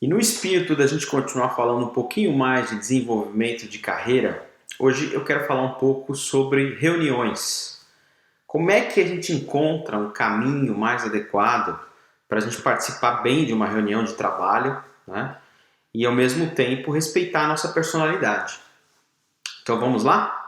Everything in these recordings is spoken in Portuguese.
E no espírito da gente continuar falando um pouquinho mais de desenvolvimento de carreira, hoje eu quero falar um pouco sobre reuniões. Como é que a gente encontra um caminho mais adequado para a gente participar bem de uma reunião de trabalho, né? E ao mesmo tempo respeitar a nossa personalidade. Então vamos lá?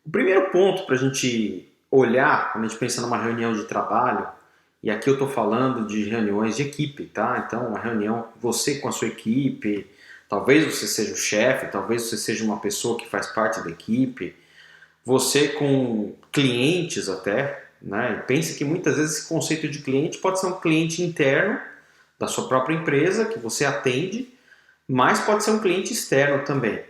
O primeiro ponto para a gente olhar quando a gente pensa numa reunião de trabalho, e aqui eu estou falando de reuniões de equipe, tá? Então, uma reunião, você com a sua equipe, talvez você seja o chefe, talvez você seja uma pessoa que faz parte da equipe, você com clientes até, né? E pense que muitas vezes esse conceito de cliente pode ser um cliente interno da sua própria empresa, que você atende, mas pode ser um cliente externo também.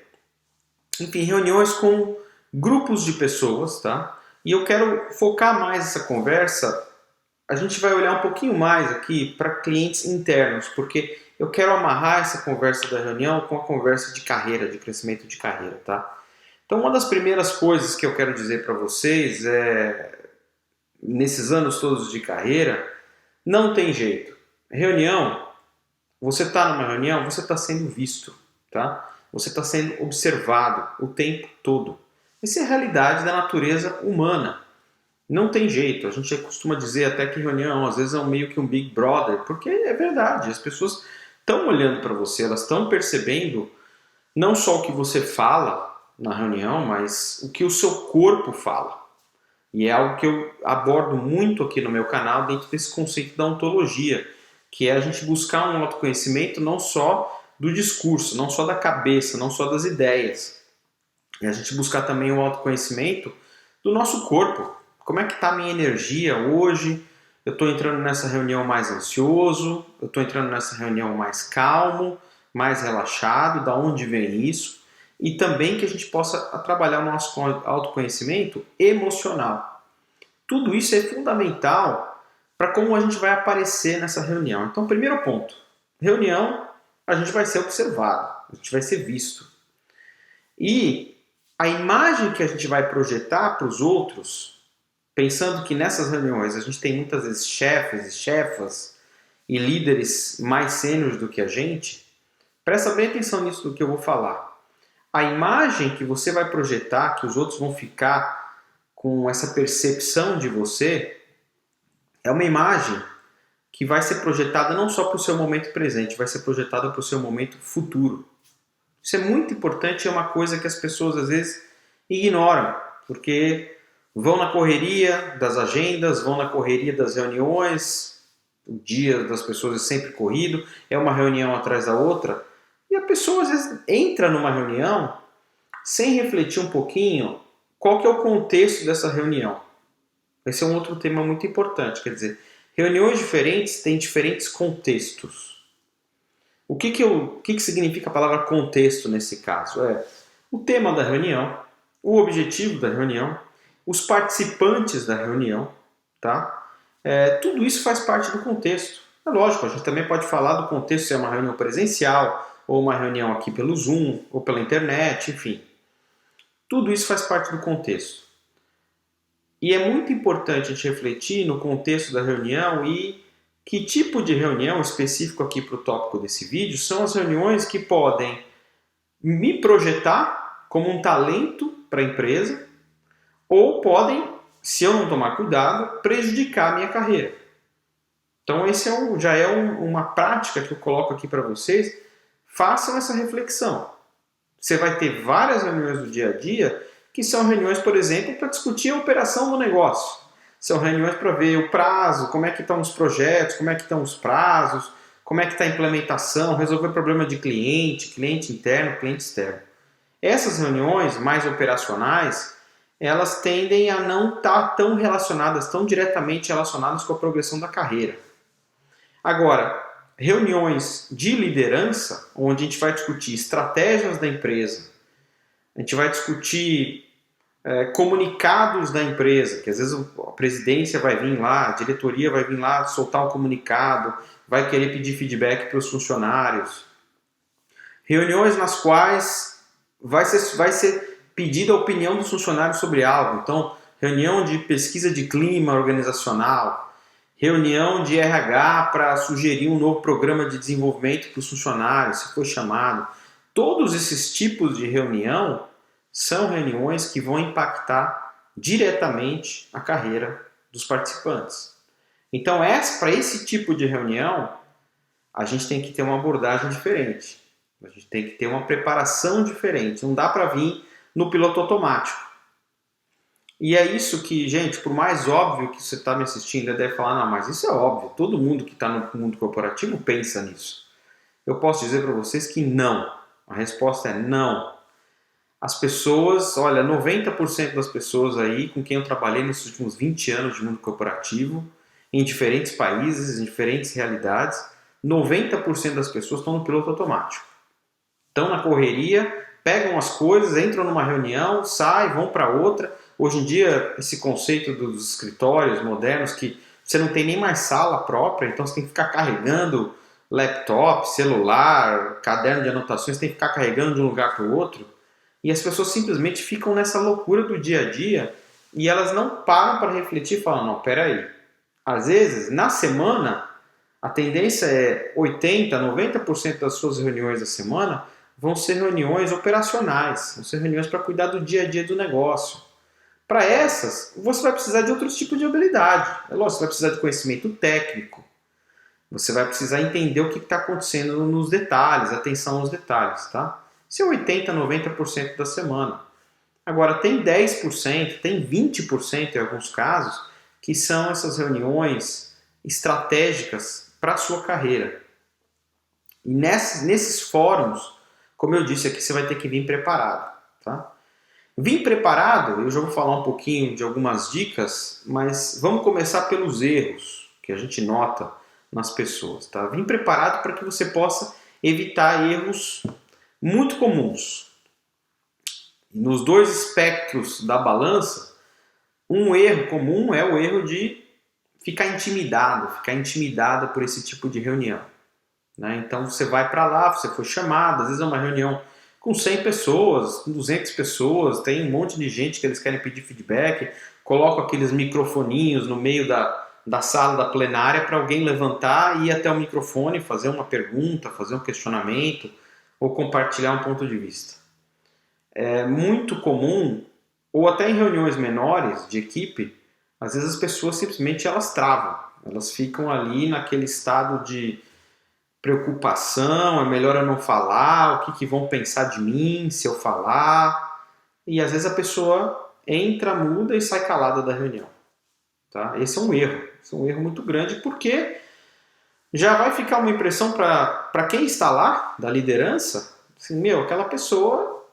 Enfim, reuniões com grupos de pessoas, tá? E eu quero focar mais essa conversa. A gente vai olhar um pouquinho mais aqui para clientes internos, porque eu quero amarrar essa conversa da reunião com a conversa de carreira, de crescimento de carreira, tá? Então, uma das primeiras coisas que eu quero dizer para vocês é, nesses anos todos de carreira, não tem jeito. Reunião, você está numa reunião, você está sendo visto, tá? Você está sendo observado o tempo todo. Essa é a realidade da natureza humana. Não tem jeito. A gente costuma dizer até que reunião às vezes é meio que um Big Brother, porque é verdade. As pessoas estão olhando para você, elas estão percebendo não só o que você fala na reunião, mas o que o seu corpo fala. E é algo que eu abordo muito aqui no meu canal dentro desse conceito da ontologia, que é a gente buscar um autoconhecimento não só do discurso, não só da cabeça, não só das ideias. E a gente buscar também o autoconhecimento do nosso corpo. Como é que está a minha energia hoje? Eu estou entrando nessa reunião mais ansioso, eu estou entrando nessa reunião mais calmo, mais relaxado, da onde vem isso? E também que a gente possa trabalhar o nosso autoconhecimento emocional. Tudo isso é fundamental para como a gente vai aparecer nessa reunião. Então, primeiro ponto, reunião, a gente vai ser observado, a gente vai ser visto. E a imagem que a gente vai projetar para os outros, pensando que nessas reuniões a gente tem muitas vezes chefes e chefas e líderes mais sêniores do que a gente, presta bem atenção nisso do que eu vou falar. A imagem que você vai projetar, que os outros vão ficar com essa percepção de você, é uma imagem que vai ser projetada não só para o seu momento presente, vai ser projetada para o seu momento futuro. Isso é muito importante, é uma coisa que as pessoas às vezes ignoram, porque vão na correria das agendas, vão na correria das reuniões, o dia das pessoas é sempre corrido, é uma reunião atrás da outra, e a pessoa às vezes entra numa reunião sem refletir um pouquinho qual que é o contexto dessa reunião. Esse é um outro tema muito importante, quer dizer, reuniões diferentes têm diferentes contextos. O que significa a palavra contexto nesse caso? É o tema da reunião, o objetivo da reunião, os participantes da reunião, tá? Tudo isso faz parte do contexto. É lógico, a gente também pode falar do contexto se é uma reunião presencial, ou uma reunião aqui pelo Zoom, ou pela internet, enfim. Tudo isso faz parte do contexto. E é muito importante a gente refletir no contexto da reunião e que tipo de reunião, específico aqui para o tópico desse vídeo, são as reuniões que podem me projetar como um talento para a empresa ou podem, se eu não tomar cuidado, prejudicar a minha carreira. Então esse já é uma prática que eu coloco aqui para vocês. Façam essa reflexão. Você vai ter várias reuniões do dia a dia que são reuniões, por exemplo, para discutir a operação do negócio. São reuniões para ver o prazo, como é que estão os projetos, como é que estão os prazos, como é que está a implementação, resolver problema de cliente, cliente interno, cliente externo. Essas reuniões mais operacionais, elas tendem a não estar tão relacionadas, tão diretamente relacionadas com a progressão da carreira. Agora, reuniões de liderança, onde a gente vai discutir estratégias da empresa, a gente vai discutir comunicados da empresa, que às vezes a presidência vai vir lá, a diretoria vai vir lá soltar um comunicado, vai querer pedir feedback para os funcionários. Reuniões nas quais vai ser pedir a opinião dos funcionários sobre algo. Então, reunião de pesquisa de clima organizacional, reunião de RH para sugerir um novo programa de desenvolvimento para os funcionários, se for chamado. Todos esses tipos de reunião são reuniões que vão impactar diretamente a carreira dos participantes. Então, para esse tipo de reunião, a gente tem que ter uma abordagem diferente. A gente tem que ter uma preparação diferente. Não dá para vir no piloto automático. E é isso que, gente, por mais óbvio que você está me assistindo, deve falar, não, mas isso é óbvio. Todo mundo que está no mundo corporativo pensa nisso. Eu posso dizer para vocês que não. A resposta é não. As pessoas, olha, 90% das pessoas aí com quem eu trabalhei nesses últimos 20 anos de mundo corporativo, em diferentes países, em diferentes realidades, 90% das pessoas estão no piloto automático. Estão na correria, pegam as coisas, entram numa reunião, saem, vão para outra. Hoje em dia, esse conceito dos escritórios modernos, que você não tem nem mais sala própria, então você tem que ficar carregando laptop, celular, caderno de anotações, tem que ficar carregando de um lugar para o outro. E as pessoas simplesmente ficam nessa loucura do dia a dia e elas não param para refletir e falam, não, peraí. Às vezes, na semana, a tendência é 80%, 90% das suas reuniões da semana vão ser reuniões operacionais, vão ser reuniões para cuidar do dia a dia do negócio. Para essas, você vai precisar de outros tipos de habilidade. É lógico, você vai precisar de conhecimento técnico, você vai precisar entender o que está acontecendo nos detalhes, atenção aos detalhes, tá? Isso é 80%, 90% da semana. Agora, tem 10%, tem 20% em alguns casos, que são essas reuniões estratégicas para a sua carreira. E nesses fóruns, como eu disse aqui, você vai ter que vir preparado. Tá? Vir preparado, eu já vou falar um pouquinho de algumas dicas, mas vamos começar pelos erros que a gente nota nas pessoas. Tá? Vir preparado para que você possa evitar erros muito comuns. Nos dois espectros da balança, um erro comum é o erro de ficar intimidado por esse tipo de reunião. Né? Então você vai para lá, você foi chamado, às vezes é uma reunião com 100 pessoas, com 200 pessoas, tem um monte de gente que eles querem pedir feedback, colocam aqueles microfoninhos no meio da sala da plenária para alguém levantar e ir até o microfone, fazer uma pergunta, fazer um questionamento ou compartilhar um ponto de vista. É muito comum, ou até em reuniões menores de equipe, às vezes as pessoas simplesmente elas travam, elas ficam ali naquele estado de preocupação, é melhor eu não falar, o que vão pensar de mim se eu falar, e às vezes a pessoa entra, muda e sai calada da reunião. Tá? Esse é um erro muito grande, porque já vai ficar uma impressão para quem está lá, da liderança, assim, aquela pessoa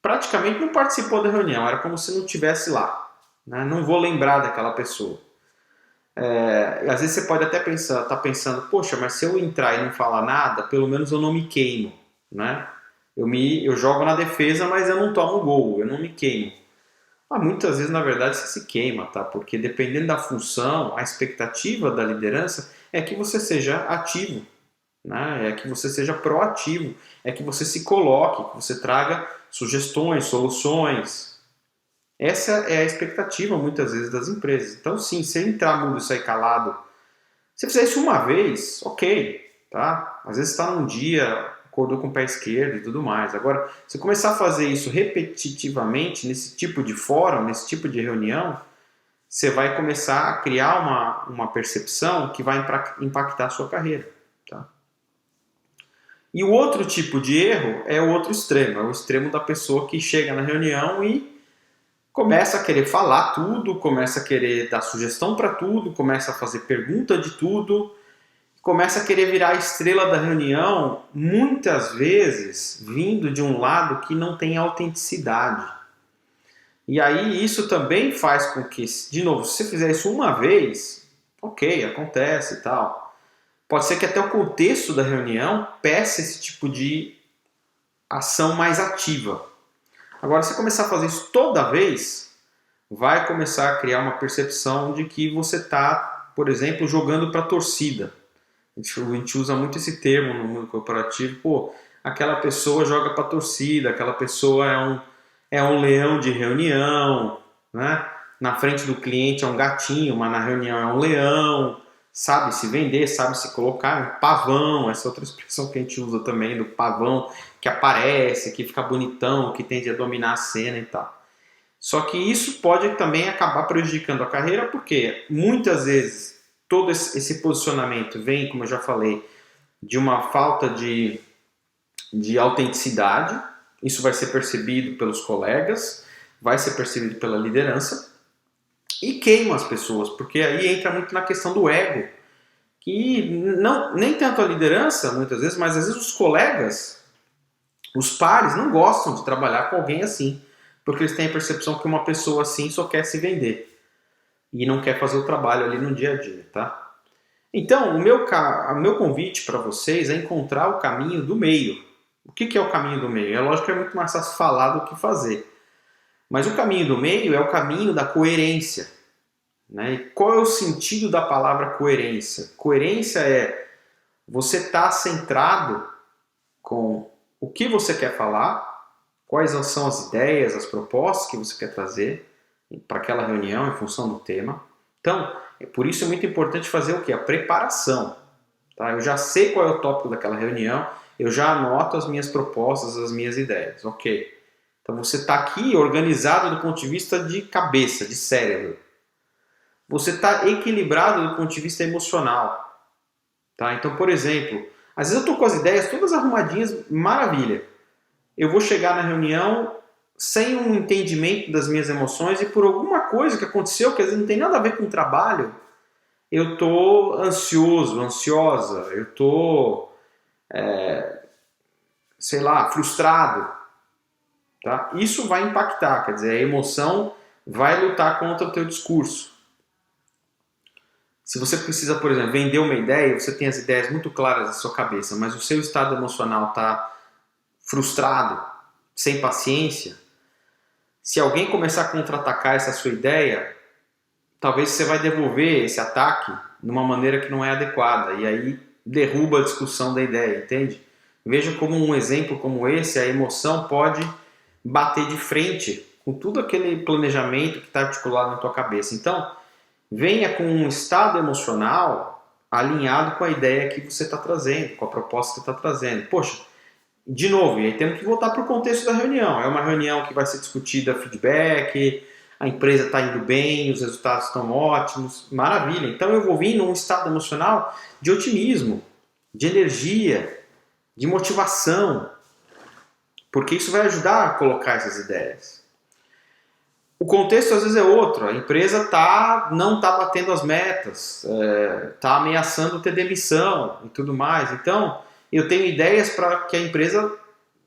praticamente não participou da reunião, era como se não estivesse lá. Né? Não vou lembrar daquela pessoa. Às vezes você pode até tá pensando, poxa, mas se eu entrar e não falar nada, pelo menos eu não me queimo. Né? Eu jogo na defesa, mas eu não tomo gol, eu não me queimo. Mas muitas vezes, na verdade, você se queima, tá? Porque dependendo da função, a expectativa da liderança é que você seja ativo, né? É que você seja proativo, é que você se coloque, que você traga sugestões, soluções. Essa é a expectativa, muitas vezes, das empresas. Então, sim, se entrar mudo e sair calado, se fizer isso uma vez, ok, tá? Às vezes está num dia, acordou com o pé esquerdo e tudo mais. Agora, se começar a fazer isso repetitivamente, nesse tipo de fórum, nesse tipo de reunião, você vai começar a criar uma percepção que vai impactar a sua carreira. Tá? E o outro tipo de erro é o outro extremo, é o extremo da pessoa que chega na reunião e começa a querer falar tudo, começa a querer dar sugestão para tudo, começa a fazer pergunta de tudo, começa a querer virar a estrela da reunião, muitas vezes vindo de um lado que não tem autenticidade. E aí isso também faz com que, de novo, se você fizer isso uma vez, ok, acontece e tal. Pode ser que até o contexto da reunião peça esse tipo de ação mais ativa. Agora, se você começar a fazer isso toda vez, vai começar a criar uma percepção de que você está, por exemplo, jogando para a torcida. A gente usa muito esse termo no mundo corporativo. Pô, aquela pessoa joga para a torcida, aquela pessoa é um leão de reunião, né? Na frente do cliente é um gatinho, mas na reunião é um leão, sabe se vender, sabe se colocar, um pavão, essa outra expressão que a gente usa também, do pavão que aparece, que fica bonitão, que tende a dominar a cena e tal. Só que isso pode também acabar prejudicando a carreira, porque muitas vezes todo esse posicionamento vem, como eu já falei, de uma falta de autenticidade. Isso vai ser percebido pelos colegas, vai ser percebido pela liderança e queima as pessoas, porque aí entra muito na questão do ego, que não, nem tanto a liderança, muitas vezes, mas às vezes os colegas, os pares, não gostam de trabalhar com alguém assim, porque eles têm a percepção que uma pessoa assim só quer se vender e não quer fazer o trabalho ali no dia a dia, tá? Então, o meu convite para vocês é encontrar o caminho do meio. O que é o caminho do meio? É lógico que é muito mais fácil falar do que fazer. Mas o caminho do meio é o caminho da coerência. Né? E qual é o sentido da palavra coerência? Coerência é você estar centrado com o que você quer falar, quais são as ideias, as propostas que você quer trazer para aquela reunião em função do tema. Então, por isso é muito importante fazer o quê? A preparação. Tá? Eu já sei qual é o tópico daquela reunião, eu já anoto as minhas propostas, as minhas ideias. Ok. Então você está aqui organizado do ponto de vista de cabeça, de cérebro. Você está equilibrado do ponto de vista emocional. Tá? Então, por exemplo, às vezes eu estou com as ideias todas arrumadinhas, maravilha. Eu vou chegar na reunião sem um entendimento das minhas emoções e por alguma coisa que aconteceu, que às vezes não tem nada a ver com o trabalho, eu estou ansioso, ansiosa, eu estou, sei lá, frustrado. Tá? Isso vai impactar, quer dizer, a emoção vai lutar contra o teu discurso. Se você precisa, por exemplo, vender uma ideia, você tem as ideias muito claras na sua cabeça, mas o seu estado emocional está frustrado, sem paciência, se alguém começar a contra-atacar essa sua ideia, talvez você vai devolver esse ataque de uma maneira que não é adequada, e aí derruba a discussão da ideia, entende? Veja como um exemplo como esse, a emoção pode bater de frente com tudo aquele planejamento que está articulado na tua cabeça. Então, venha com um estado emocional alinhado com a ideia que você está trazendo, com a proposta que você está trazendo. Poxa, de novo, e aí temos que voltar para o contexto da reunião. É uma reunião que vai ser discutida feedback, a empresa está indo bem, os resultados estão ótimos, maravilha. Então eu vou vir num estado emocional de otimismo, de energia, de motivação, porque isso vai ajudar a colocar essas ideias. O contexto às vezes é outro, a empresa não está batendo as metas, está ameaçando ter demissão e tudo mais. Então, eu tenho ideias para que a empresa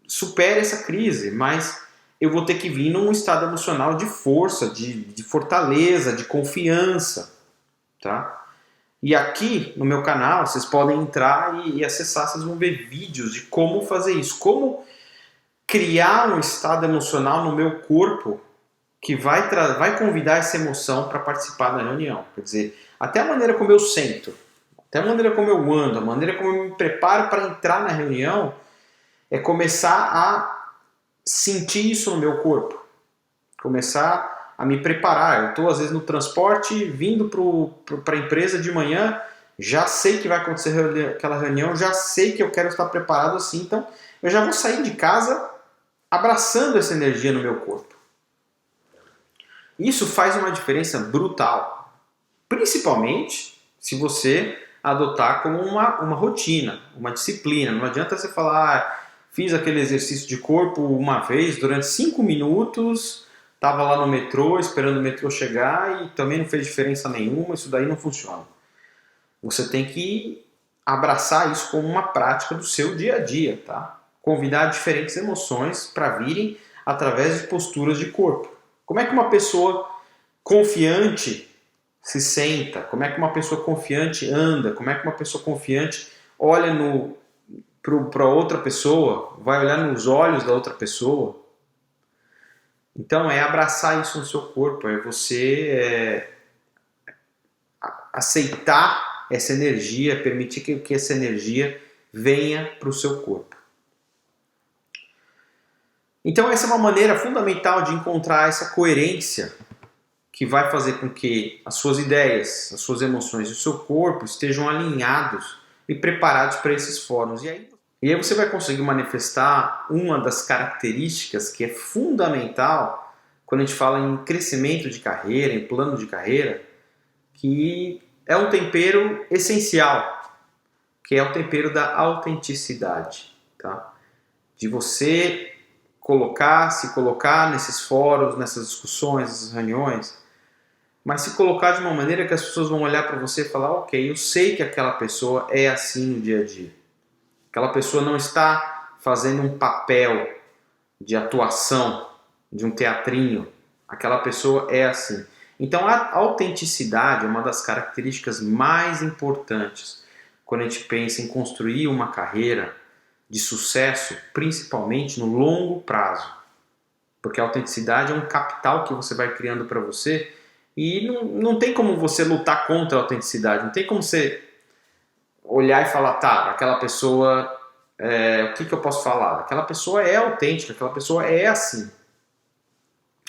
supere essa crise, mas eu vou ter que vir num estado emocional de força, de fortaleza, de confiança. Tá? E aqui no meu canal vocês podem entrar e acessar, vocês vão ver vídeos de como fazer isso, como criar um estado emocional no meu corpo que vai convidar essa emoção para participar da reunião. Quer dizer, até a maneira como eu sento, até a maneira como eu ando, a maneira como eu me preparo para entrar na reunião é começar a sentir isso no meu corpo. Começar a me preparar. Eu estou às vezes no transporte, vindo para a empresa de manhã, já sei que vai acontecer aquela reunião, já sei que eu quero estar preparado assim, então eu já vou sair de casa abraçando essa energia no meu corpo. Isso faz uma diferença brutal, principalmente se você adotar como uma rotina, uma disciplina. Não adianta você falar, fiz aquele exercício de corpo uma vez durante 5 minutos, estava lá no metrô, esperando o metrô chegar e também não fez diferença nenhuma, isso daí não funciona. Você tem que abraçar isso como uma prática do seu dia a dia, tá? Convidar diferentes emoções para virem através de posturas de corpo. Como é que uma pessoa confiante se senta? Como é que uma pessoa confiante anda? Como é que uma pessoa confiante olha para outra pessoa? Vai olhar nos olhos da outra pessoa? Então é abraçar isso no seu corpo, é você aceitar essa energia, permitir que essa energia venha para o seu corpo. Então essa é uma maneira fundamental de encontrar essa coerência que vai fazer com que as suas ideias, as suas emoções e o seu corpo estejam alinhados e preparados para esses fóruns. E aí você vai conseguir manifestar uma das características que é fundamental quando a gente fala em crescimento de carreira, em plano de carreira, que é um tempero essencial, que é o tempero da autenticidade, tá? De você se colocar nesses fóruns, nessas discussões, nessas reuniões, mas se colocar de uma maneira que as pessoas vão olhar para você e falar, ok, eu sei que aquela pessoa é assim no dia a dia. Aquela pessoa não está fazendo um papel de atuação, de um teatrinho. Aquela pessoa é assim. Então a autenticidade é uma das características mais importantes quando a gente pensa em construir uma carreira de sucesso, principalmente no longo prazo. Porque a autenticidade é um capital que você vai criando para você e não tem como você lutar contra a autenticidade, não tem como você olhar e falar, tá, aquela pessoa, o que eu posso falar? Aquela pessoa é autêntica, aquela pessoa é assim.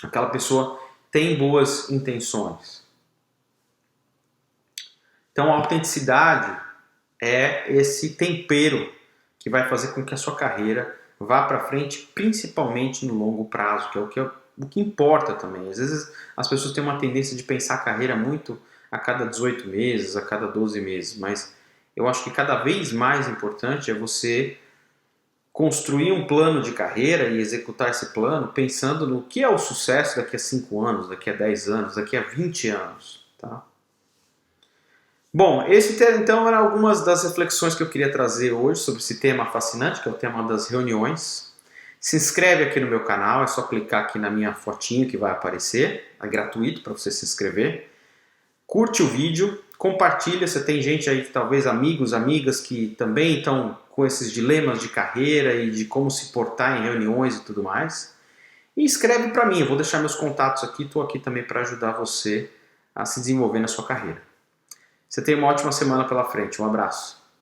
Aquela pessoa tem boas intenções. Então a autenticidade é esse tempero que vai fazer com que a sua carreira vá para frente, principalmente no longo prazo, que é o que importa também. Às vezes as pessoas têm uma tendência de pensar a carreira muito a cada 18 meses, a cada 12 meses, mas eu acho que cada vez mais importante é você construir um plano de carreira e executar esse plano pensando no que é o sucesso daqui a 5 anos, daqui a 10 anos, daqui a 20 anos, tá? Bom, esse então eram algumas das reflexões que eu queria trazer hoje sobre esse tema fascinante, que é o tema das reuniões. Se inscreve aqui no meu canal, é só clicar aqui na minha fotinho que vai aparecer, é gratuito para você se inscrever. Curte o vídeo, compartilha, você tem gente aí, talvez amigos, amigas que também estão com esses dilemas de carreira e de como se portar em reuniões e tudo mais. E escreve para mim, eu vou deixar meus contatos aqui, estou aqui também para ajudar você a se desenvolver na sua carreira. Você tem uma ótima semana pela frente, um abraço.